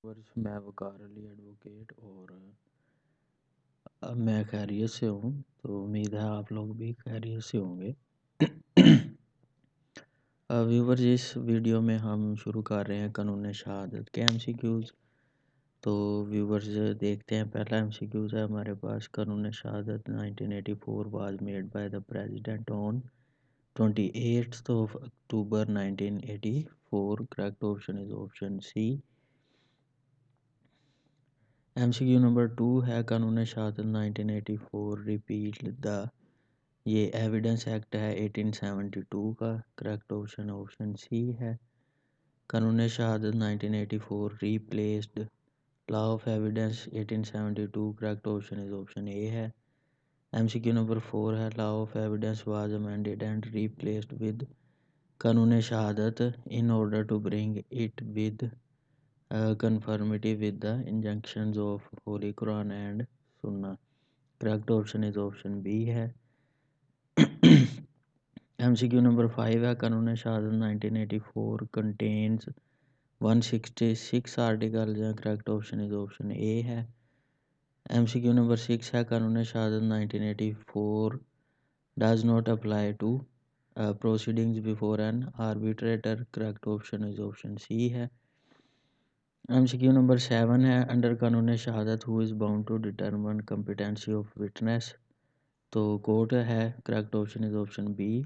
वर्ष मैं वकार अली एडवोकेट और मैं खैरियत से हूँ। तो उम्मीद है आप लोग भी खैरियत से होंगे। व्यूवर्स, इस वीडियो में हम शुरू कर रहे हैं कानून शहादत के MCQs। तो व्यूवर्स देखते हैं, पहला MCQs है हमारे पास। Qanun Shahadat 1984 was made by the president on 28th of October 1984। Correct option is option C. MCQ number 2 है कानून शहादत 1984 रिपीट द, ये एविडेंस एक्ट है 1872 का। करेक्ट ऑप्शन ऑप्शन सी है। Qanun Shahadat 1984 replaced law of evidence 1872। Correct option is option A है। MCQ number 4 है law of evidence was amended and replaced with Qanun Shahadat in order to bring it with conformity with the injunctions of Holy Quran and Sunnah। Correct option is option B है। MCQ number 5 है Qanun Shahadat 1984 contains 166 articles हैं। Correct option is option A है। MCQ number 6 है Qanun Shahadat 1984 does not apply to proceedings before an arbitrator। Correct option is option C है। MCQ number 7 है under Qanun Shahadat who is bound to determine competency of witness. तो court है। Correct option is option B.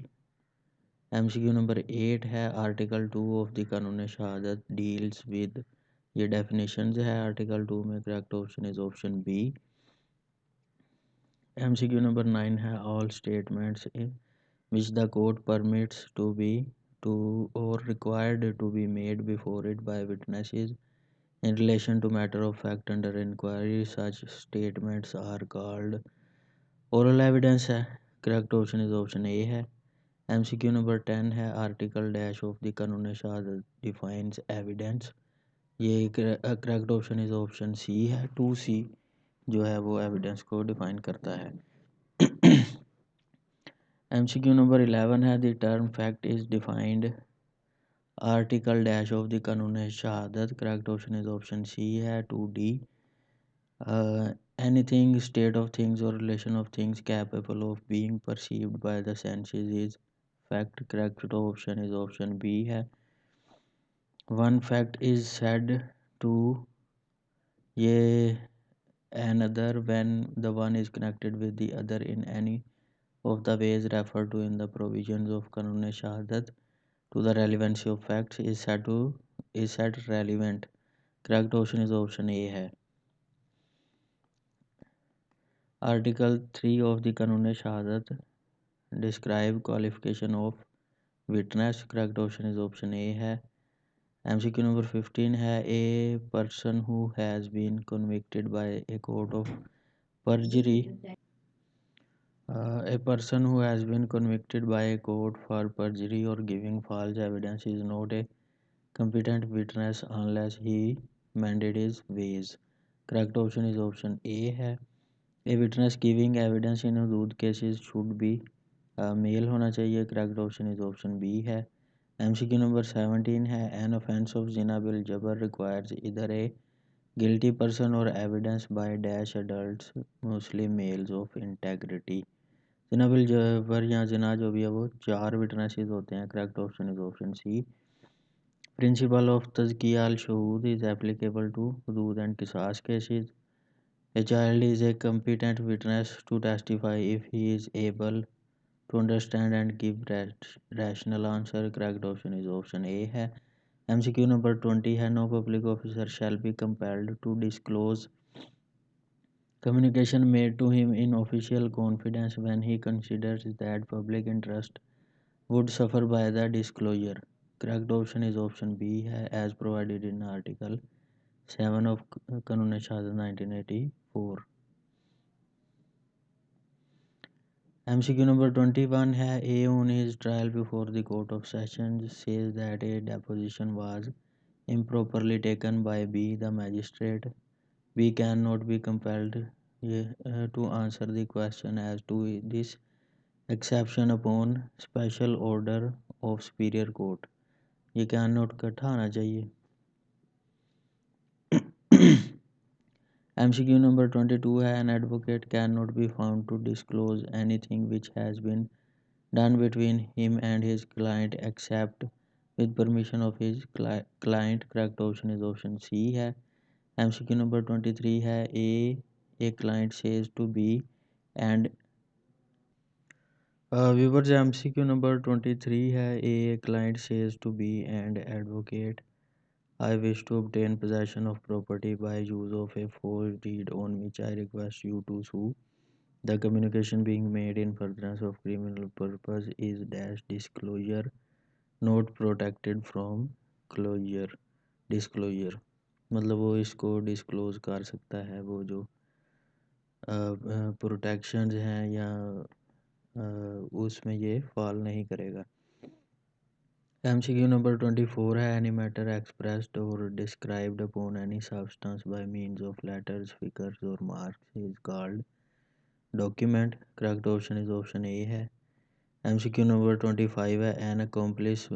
MCQ number 8 है article 2 of the Qanun Shahadat deals with, ये definitions है article 2 में। Correct option is option B. MCQ number 9 है all statements which the court permits to be to और required to be made before it by witnesses in relation to matter of fact under inquiry, such statements are called oral evidence है। correct option is option A है। MCQ number 10 है article dash of the Qanun Shahadat defines evidence, ये correct option is option C है। 2C जो है वो evidence को define करता है। MCQ नंबर 11 है the term fact is defined article dash of the Qanun Shahadat. Correct option is option C है। 2D anything, state of things or relation of things capable of being perceived by the senses is fact। correct option is option B है। one fact is said to, ये another when the one is connected with the other in any of the ways referred to in the provisions of कानून शहादत to the relevancy of facts is said relevant। correct option is option A है। Article 3 of the Qanun Shahadat describe qualification of witness. Correct option is option A है। MCQ number 15 है a person who has been convicted by a court of perjury, a person who has been convicted by a court for perjury or giving false evidence is not a competent witness unless he mended his ways। correct option is option A है। A witness giving evidence in hudud cases should be male होना चाहिए। Correct option is option B है। MCQ number 17 है an offence of जिना बिल जबर requires either a guilty person और evidence by dash adults Muslim males of integrity. जिना बिल जबर या जिना जो भी है वो 4 विटनेसेस होते हैं। Correct option is option C. Principle of तज़किया अल शहूद इज एप्लीकेबल टू हदूद एंड किसास cases. A child is a competent witness to testify if he is able to understand and give rational answer। correct option is option A है। MCQ number 20 है no public officer shall be compelled to disclose communication made to him in official confidence when he considers that public interest would suffer by the disclosure। correct option is option B है as provided in article 7 of कानून Shahadat 1984। MCQ number 21 है A on his trial before the court of sessions says that a deposition was improperly taken by B the magistrate। B cannot be compelled to answer the question as to this exception upon special order of superior court। ये cannot इकट्ठा आना चाहिए। MCQ number 22 है, an advocate cannot be found to disclose anything which has been done between him and his client except with permission of his client. Correct option is option C है. MCQ number 23 है, a client says to B and viewers, MCQ number 23 है, a client says to B and advocate, I wish to obtain possession of property by use of a forged deed on which I request you to sue. The communication being made in furtherance of criminal purpose is dash disclosure not protected from closure. Disclosure मतलब वो इसको disclose कर सकता है, वो जो protections हैं या उसमें ये फॉल नहीं करेगा. MCQ number 24 है, any matter expressed or described upon any substance by means of letters, figures or marks is called document. Correct option is option A है. MCQ number 25 है, an accomplice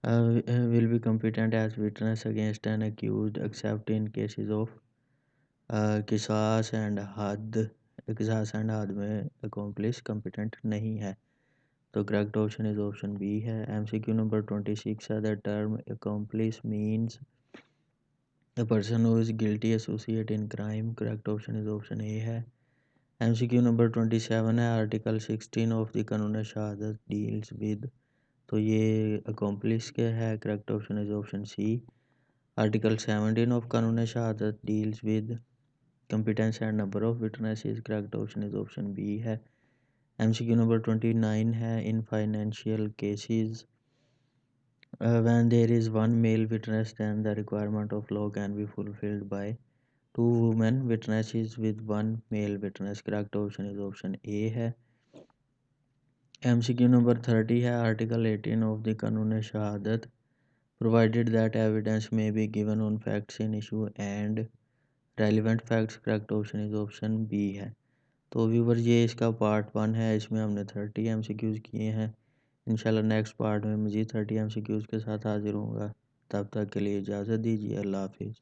will be competent as witness against an accused except in cases of किसास and हद में accomplice competent नहीं है. तो correct option is option B है. MCQ number 26 है, the term accomplice means a person who is guilty associate in crime. Correct option is option A है. MCQ number 27 है, article 16 of the Qanun Shahadat deals with, तो ये accomplice क्या है. Correct option is option C. Article 17 of Qanun Shahadat deals with competence and number of witnesses. Correct option is option B है. MCQ number 29 है, in financial cases when there is one male witness then the requirement of law can be fulfilled by two women witnesses with one male witness. Correct option is option A है. MCQ number 30 है, article 18 of the कानून शहादत provided that evidence may be given on facts in issue and relevant facts. Correct option is option B है. तो viewer ये इसका part 1 है, इसमें हमने 30 MCQs किए हैं. इंशाल्लाह नेक्स्ट पार्ट में मज़ीद 30 MCQs के साथ हाजिर होऊंगा. तब तक के लिए इजाज़त दीजिए. अल्लाह हाफिज़.